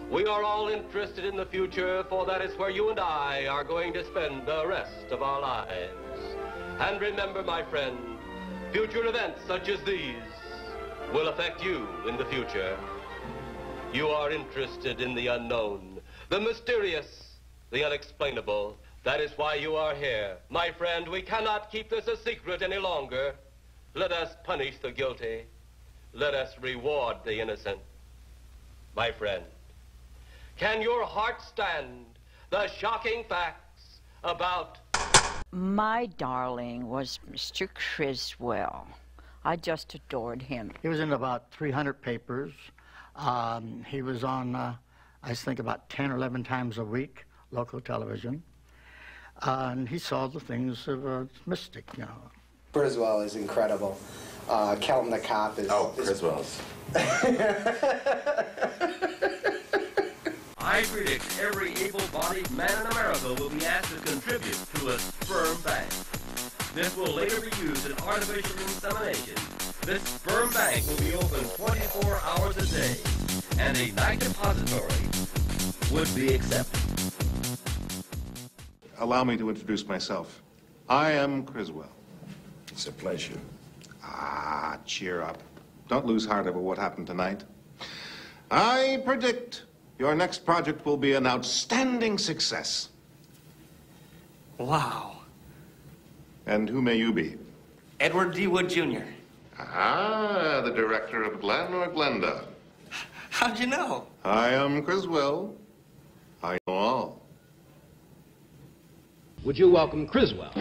We are all interested in the future, for that is where you and I are going to spend the rest of our lives. And remember, my friend, future events such as these will affect you in the future. You are interested in the unknown, the mysterious, the unexplainable. That is why you are here. My friend, we cannot keep this a secret any longer. Let us punish the guilty. Let us reward the innocent. My friend, can your heart stand the shocking facts about... My darling was Mr. Criswell. I just adored him. He was in about 300 papers. He was on, I think, about 10 or 11 times a week, local television. And he saw the things of a mystic, you know. Criswell is incredible. Kelton the Cop is... Oh, Criswell's. I predict every able-bodied man in America will be asked to contribute to a sperm bank. This will later be used in artificial insemination. This sperm bank will be open 24 hours a day, and a night depository would be accepted. Allow me to introduce myself. I am Criswell. It's a pleasure. Ah, cheer up. Don't lose heart over what happened tonight. I predict your next project will be an outstanding success. Wow. And who may you be? Edward D. Wood, Jr. Ah, the director of Glen or Glenda. How'd you know? I am Criswell. I know all. Would you welcome Criswell?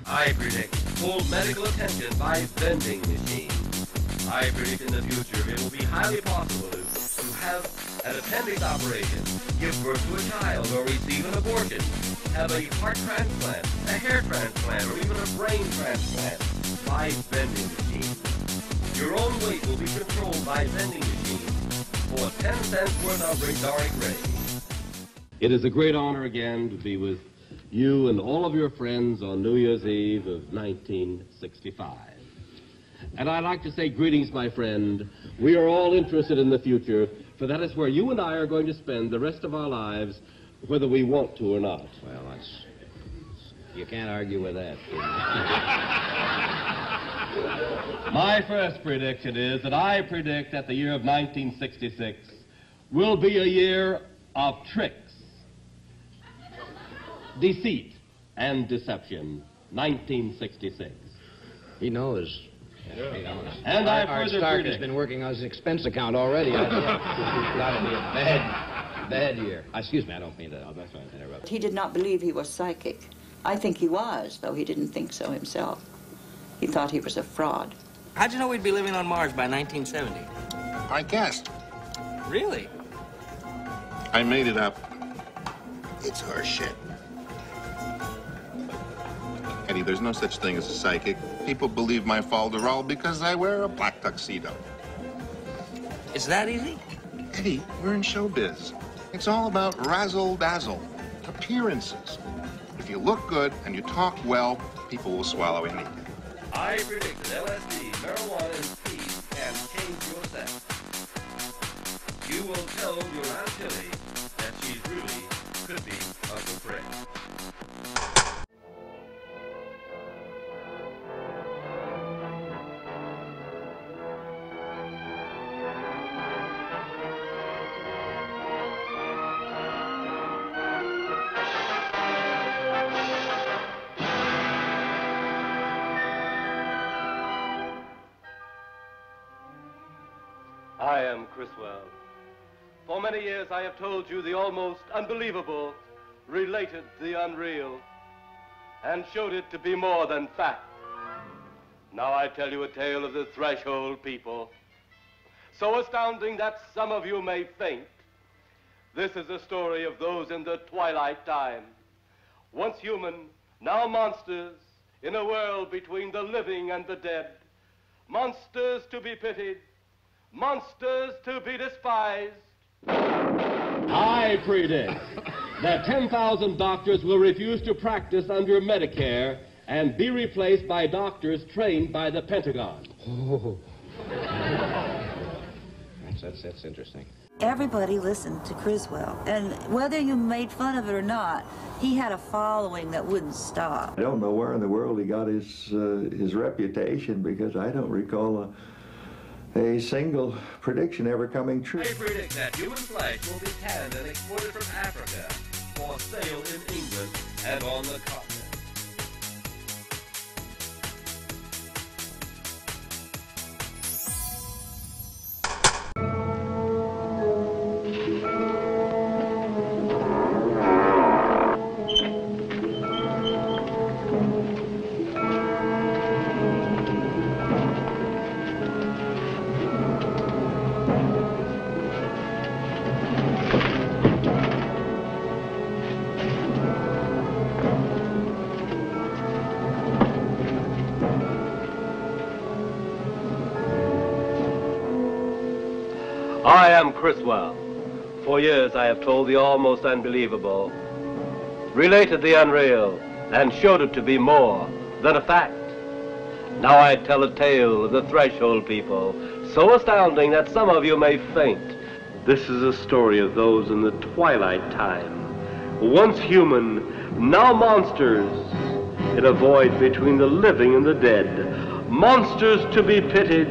I predict full medical attention by vending machines. I predict in the future it will be highly possible to have an appendix operation, give birth to a child, or receive an abortion, have a heart transplant, a hair transplant, or even a brain transplant by vending machines. Your own weight will be controlled by vending machines for 10 cents worth of radaric rays. It is a great honor again to be with you and all of your friends on New Year's Eve of 1965. And I'd like to say greetings, my friend. We are all interested in the future, for that is where you and I are going to spend the rest of our lives, whether we want to or not. Well, you can't argue with that. My first prediction is that I predict that the year of 1966 will be a year of tricks, deceit, and deception. 1966. He knows. Yeah, he knows. And I Art further Stark predict... has been working on his expense account already. It's got to be a bad year. Excuse me, I don't mean to interrupt. He did not believe he was psychic. I think he was, though he didn't think so himself. He thought he was a fraud. How'd you know we'd be living on Mars by 1970? I guessed. Really? I made it up. It's horse shit. Eddie, there's no such thing as a psychic. People believe my falderall because I wear a black tuxedo. Is that easy? Eddie, we're in showbiz. It's all about razzle-dazzle, appearances. If you look good and you talk well, people will swallow anything. I predict that LSD, marijuana, and speed can change your sex. You will tell your Aunt Tilly that she really could be Uncle Fred. I am Criswell. For many years I have told you the almost unbelievable, related the unreal, and showed it to be more than fact. Now I tell you a tale of the threshold people, so astounding that some of you may faint. This is the story of those in the twilight time, once human, now monsters, in a world between the living and the dead, monsters to be pitied, monsters to be despised. I predict that 10,000 doctors will refuse to practice under Medicare and be replaced by doctors trained by the Pentagon. Oh. That's interesting. Everybody listened to Criswell, and whether you made fun of it or not, he had a following that wouldn't stop. I don't know where in the world he got his reputation, because I don't recall a single prediction ever coming true. I predict that human flesh will be canned and exported from Africa for sale in England and on the continent. I am Criswell. For years I have told the almost unbelievable, related the unreal, and showed it to be more than a fact. Now I tell a tale of the threshold people, so astounding that some of you may faint. This is a story of those in the twilight time, once human, now monsters, in a void between the living and the dead. Monsters to be pitied,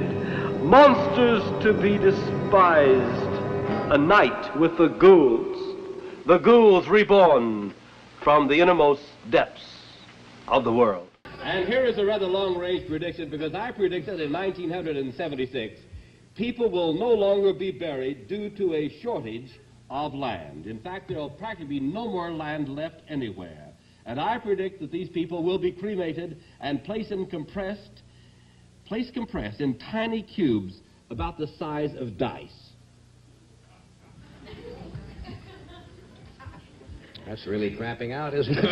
monsters to be despised. A night with the ghouls reborn from the innermost depths of the world. And here is a rather long-range prediction, because I predict that in 1976, people will no longer be buried due to a shortage of land. In fact, there will practically be no more land left anywhere. And I predict that these people will be cremated and placed compressed in tiny cubes about the size of dice. That's really crapping out, isn't it?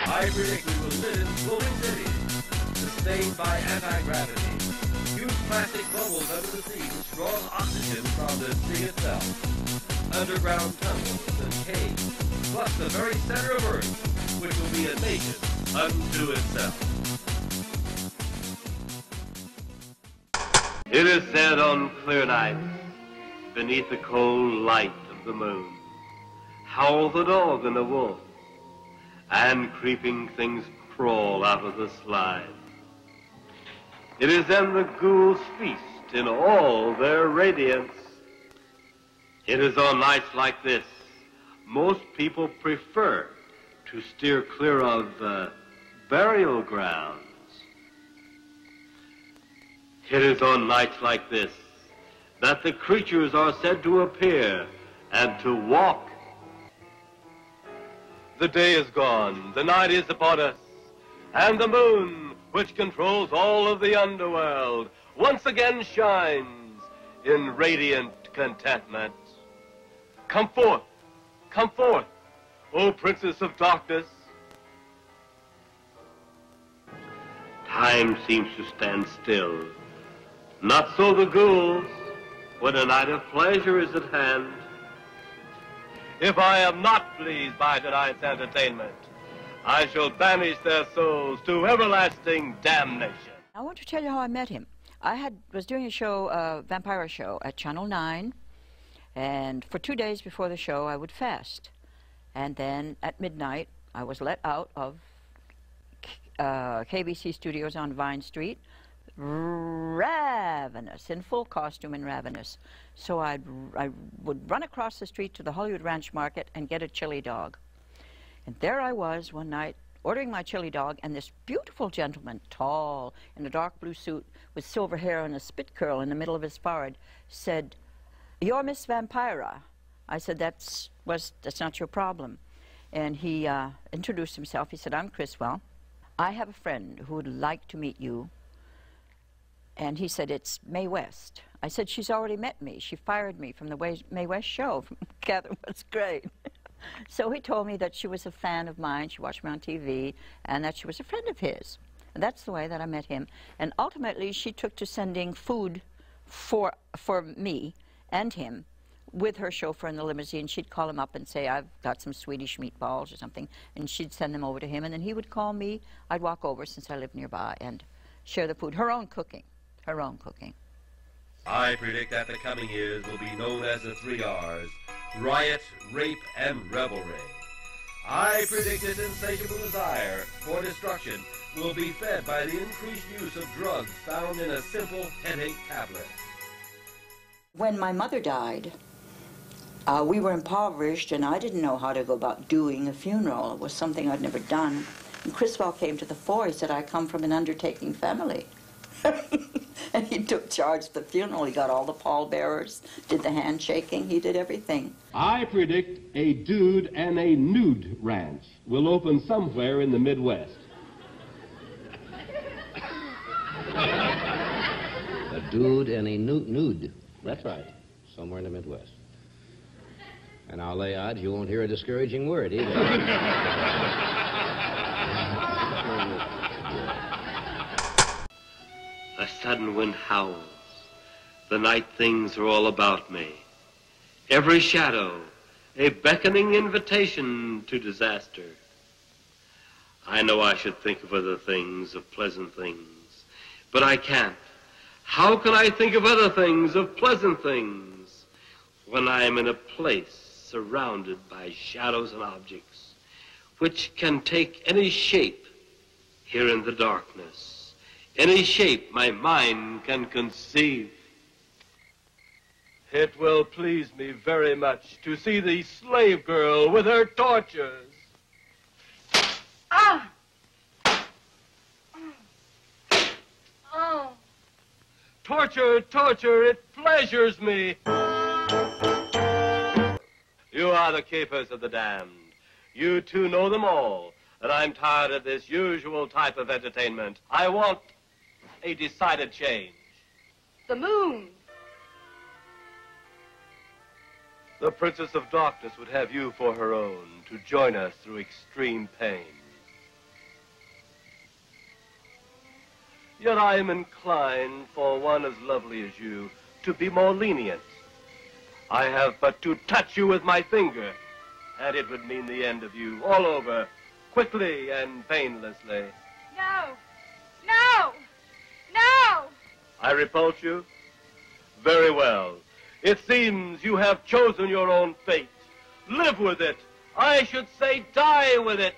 I predict we will live in floating cities, sustained by anti-gravity, huge plastic bubbles under the sea which draw oxygen from the sea itself, underground tunnels and caves, plus the very center of Earth, which will be a nation unto itself. It is said on clear nights, beneath the cold light of the moon, howl the dog and the wolf, and creeping things crawl out of the slime. It is then the ghouls feast in all their radiance. It is on nights like this most people prefer to steer clear of burial grounds. It is on nights like this that the creatures are said to appear and to walk. The day is gone, the night is upon us, and the moon, which controls all of the underworld, once again shines in radiant contentment. Come forth, O Princess of Darkness. Time seems to stand still. Not so the ghouls, when a night of pleasure is at hand. If I am not pleased by tonight's entertainment, I shall banish their souls to everlasting damnation. I want to tell you how I met him. I was doing a show, a vampire show at Channel 9, and for 2 days before the show I would fast. And then at midnight I was let out of KBC Studios on Vine Street, ravenous, in full costume and ravenous. So I would run across the street to the Hollywood Ranch Market and get a chili dog. And there I was one night ordering my chili dog, and this beautiful gentleman, tall, in a dark blue suit with silver hair and a spit curl in the middle of his forehead, said, "You're Miss Vampira." I said, that's not your problem. And he introduced himself. He said, "I'm Criswell. I have a friend who would like to meet you." And he said, "It's Mae West." I said, "She's already met me. She fired me from the Mae West show." Catherine was great. So he told me that she was a fan of mine, she watched me on TV, and that she was a friend of his. And that's the way that I met him. And ultimately, she took to sending food for me and him with her chauffeur in the limousine. She'd call him up and say, I've got some Swedish meatballs or something, and she'd send them over to him, and then he would call me. I'd walk over, since I lived nearby, and share the food. Her own cooking. Her own cooking. I predict that the coming years will be known as the 3 R's: riot, rape, and revelry. I predict this insatiable desire for destruction will be fed by the increased use of drugs found in a simple headache tablet. When my mother died, we were impoverished, and I didn't know how to go about doing a funeral. It was something I'd never done. And Criswell came to the fore. He said, I come from an undertaking family. And he took charge of the funeral. He got all the pallbearers, did the handshaking, he did everything. I predict a dude and a nude ranch will open somewhere in the Midwest. A dude and a nude. That's right. Somewhere in the Midwest. And I'll lay odds you won't hear a discouraging word either. A sudden wind howls. The night things are all about me. Every shadow, a beckoning invitation to disaster. I know I should think of other things, of pleasant things, but I can't. How can I think of other things, of pleasant things, when I am in a place surrounded by shadows and objects, which can take any shape here in the darkness? Any shape my mind can conceive. It will please me very much to see the slave girl with her tortures. Ah! Oh. Torture, torture, it pleasures me. You are the keepers of the damned. You two know them all, and I'm tired of this usual type of entertainment. I want a decided change. The moon. The Princess of Darkness would have you for her own, to join us through extreme pain. Yet I am inclined for one as lovely as you to be more lenient. I have but to touch you with my finger, and it would mean the end of you all over, quickly and painlessly. No. No. No! I repulse you? Very well. It seems you have chosen your own fate. Live with it. I should say die with it.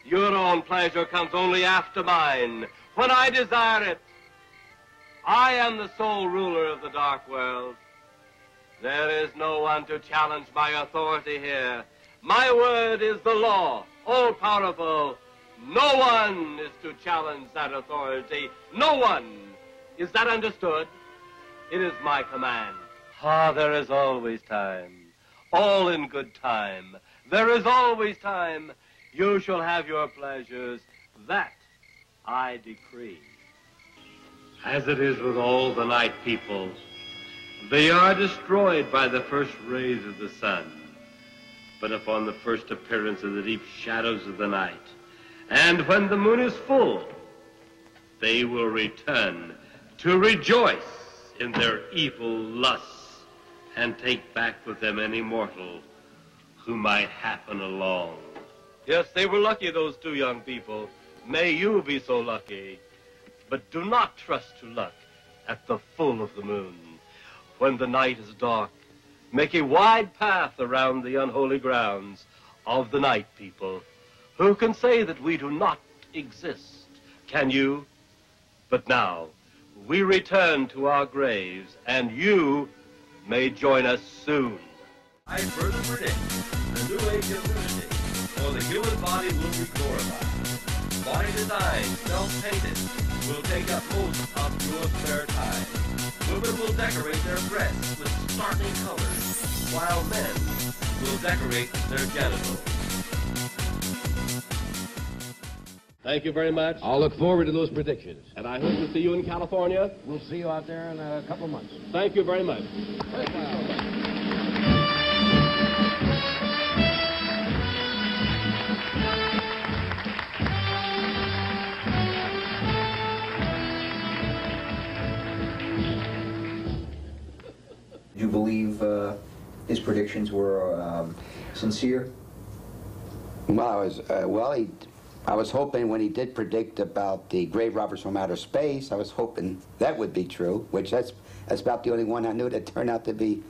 Your own pleasure comes only after mine, when I desire it. I am the sole ruler of the dark world. There is no one to challenge my authority here. My word is the law, all-powerful. No one is to challenge that authority. No one. Is that understood? It is my command. Ah, there is always time. All in good time. There is always time. You shall have your pleasures. That I decree. As it is with all the night people, they are destroyed by the first rays of the sun. But upon the first appearance of the deep shadows of the night, and when the moon is full, they will return to rejoice in their evil lusts and take back with them any mortal who might happen along. Yes, they were lucky, those two young people. May you be so lucky. But do not trust to luck at the full of the moon. When the night is dark, make a wide path around the unholy grounds of the night people. Who can say that we do not exist? Can you? But now, we return to our graves, and you may join us soon. I further predict a new age of lunacy, for the human body will be glorified. Body design, self-painted, will take up most of your spare time. Women will decorate their breasts with startling colors, while men will decorate their genitals. Thank you very much. I'll look forward to those predictions. And I hope to see you in California. We'll see you out there in a couple of months. Thank you very much. Do you believe his predictions were sincere? Well, I was hoping when he did predict about the grave robbers from outer space, I was hoping that would be true, which that's about the only one I knew that turned out to be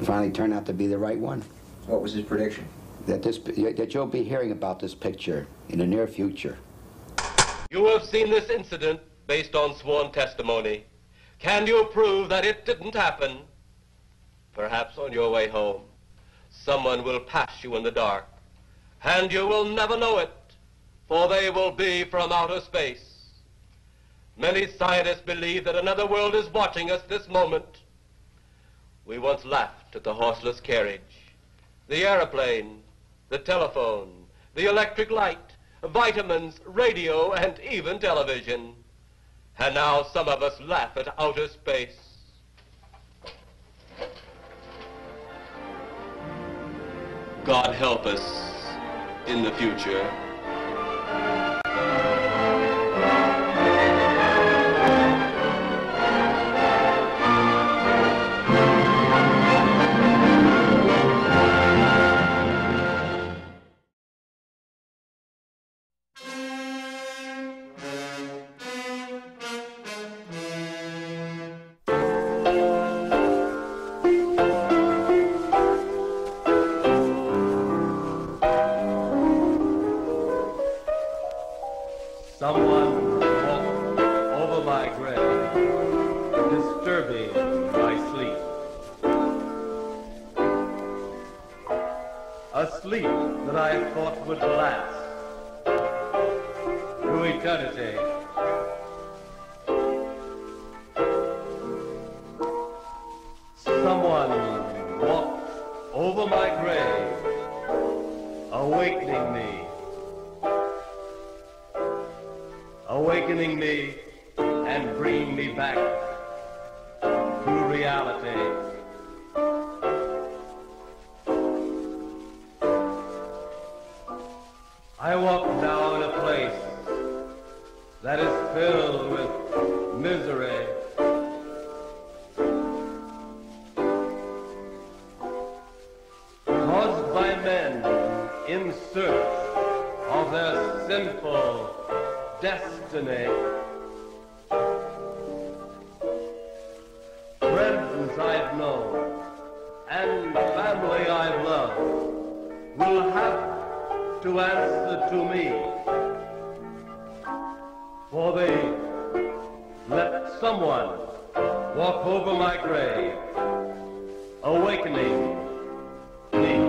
finally turned out to be the right one. What was his prediction? That you'll be hearing about this picture in the near future. You have seen this incident based on sworn testimony. Can you prove that it didn't happen? Perhaps on your way home, someone will pass you in the dark, and you will never know it, for they will be from outer space. Many scientists believe that another world is watching us this moment. We once laughed at the horseless carriage, the airplane, the telephone, the electric light, vitamins, radio, and even television. And now some of us laugh at outer space. God help us in the future. Someone walked over my grave, disturbing my sleep. A sleep that I thought would last through eternity. Someone walked over my grave, awakening me. Awakening me and bringing me back to reality. I walk now in a place that is filled with misery. Caused by men in search of their sinful destiny. Friends I've known and family I've loved will have to answer to me, for they let someone walk over my grave, awakening me.